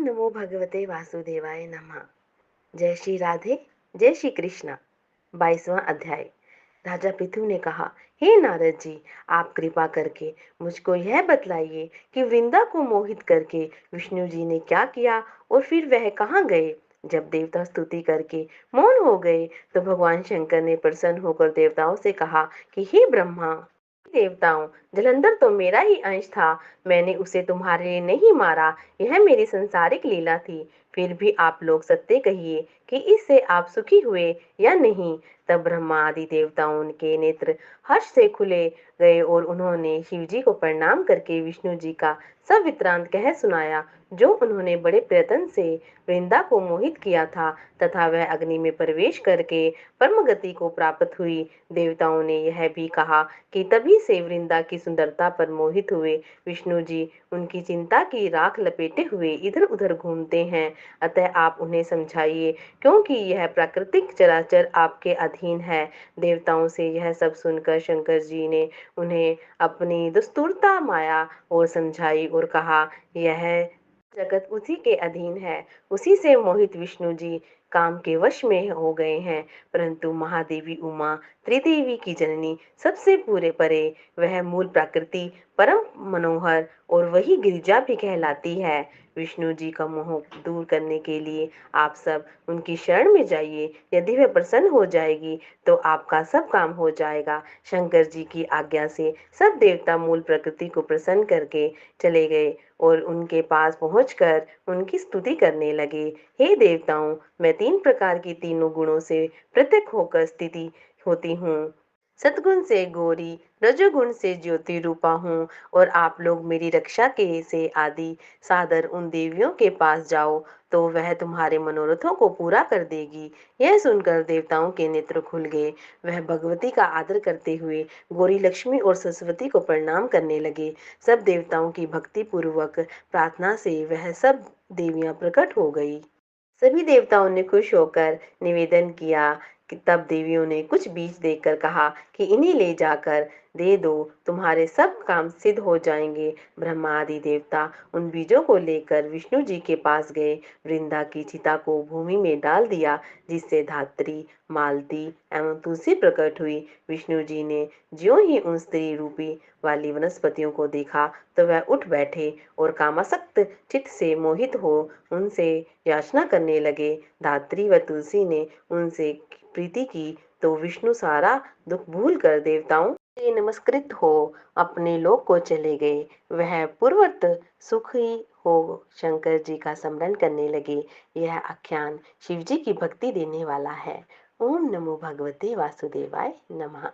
नमो भगवते वासुदेवाय नमः। जय श्री राधे, जय श्री कृष्णा। 22वां अध्याय। राजा पृथु ने कहा, हे नारद जी, आप कृपा करके मुझको यह बतलाइए कि वृंदा को मोहित करके विष्णु जी ने क्या किया और फिर वह कहाँ गए। जब देवता स्तुति करके मौन हो गए तो भगवान शंकर ने प्रसन्न होकर देवताओं से कहा कि हे ब्रह्मा, देवताओं, जलंधर तो मेरा ही अंश था। मैंने उसे तुम्हारे लिए नहीं मारा, यह मेरी संसारिक लीला थी। फिर भी आप लोग सत्य कहिए कि इससे आप सुखी हुए या नहीं। तब ब्रह्मा आदि देवताओं के नेत्र हर्ष से खुले गए और उन्होंने शिव जी को प्रणाम करके विष्णु जी का सब वृत्तांत कह सुनाया, जो उन्होंने बड़े प्रयत्न से वृंदा को मोहित किया था तथा वह अग्नि में प्रवेश करके परम गति को प्राप्त हुई। देवताओं ने यह भी कहा कि तभी से वृंदा की सुंदरता पर मोहित हुए विष्णु जी उनकी चिंता की राख लपेटे हुए इधर उधर घूमते हैं। अतः आप उन्हें समझाइए, क्योंकि यह प्राकृतिक चराचर आपके अधीन है। देवताओं से यह सब सुनकर शंकर जी ने उन्हें अपनी दुस्तूरता माया और समझाई और कहा, यह जगत उसी के अधीन है। उसी से मोहित विष्णु जी काम के वश में हो गए हैं। परंतु महादेवी उमा, त्रिदेवी की जननी, सबसे पूरे परे, वह मूल प्रकृति परम मनोहर और वही गिरिजा भी कहलाती है। विष्णु जी का मोह दूर करने के लिए आप सब उनकी शरण में जाइए। यदि वह प्रसन्न हो जाएगी तो आपका सब काम हो जाएगा। शंकर जी की आज्ञा से सब देवता मूल प्रकृति को प्रसन्न करके चले गए और उनके पास पहुंचकर उनकी स्तुति करने लगे। हे देवताओं, मैं 3 प्रकार की तीनों गुणों से पृथक होकर स्थिति होती हूँ। सतगुण से गौरी, रजोगुण से ज्योति रूपा हूँ और आप लोग मेरी रक्षा के से आदि सादर उन देवियों के पास जाओ तो वह तुम्हारे मनोरथों को पूरा कर देगी। यह सुनकर देवताओं के नेत्र खुल गए। वह भगवती का आदर करते हुए गौरी, लक्ष्मी और सरस्वती को प्रणाम करने लगे। सब देवताओं की भक्ति पूर्वक प्रार्थना से वह सब देवियां प्रकट हो गई। सभी देवताओं ने खुश होकर निवेदन किया कि तब देवियों ने कुछ बीज देकर कहा कि इन्हें ले जाकर दे दो, तुम्हारे सब काम सिद्ध हो जाएंगे। ब्रह्मा आदि देवता उन बीजों को लेकर विष्णु जी के पास गए। वृंदा की चिता को भूमि में डाल दिया, जिससे धात्री, मालती एवं तुलसी प्रकट हुई। विष्णु जी ने ज्यों ही उन स्त्री रूपी वाली वनस्पतियों को देखा तो वह उठ बैठे और कामासक्त चित्त से मोहित हो उनसे याचना करने लगे। धात्री व तुलसी ने उनसे प्रीति की तो विष्णु सारा दुख भूल कर देवताओं से नमस्कृत हो अपने लोक को चले गए। वह पूर्वत सुखी हो शंकर जी का स्मरण करने लगे। यह आख्यान शिव जी की भक्ति देने वाला है। ओम नमो भगवते वासुदेवाय नमः।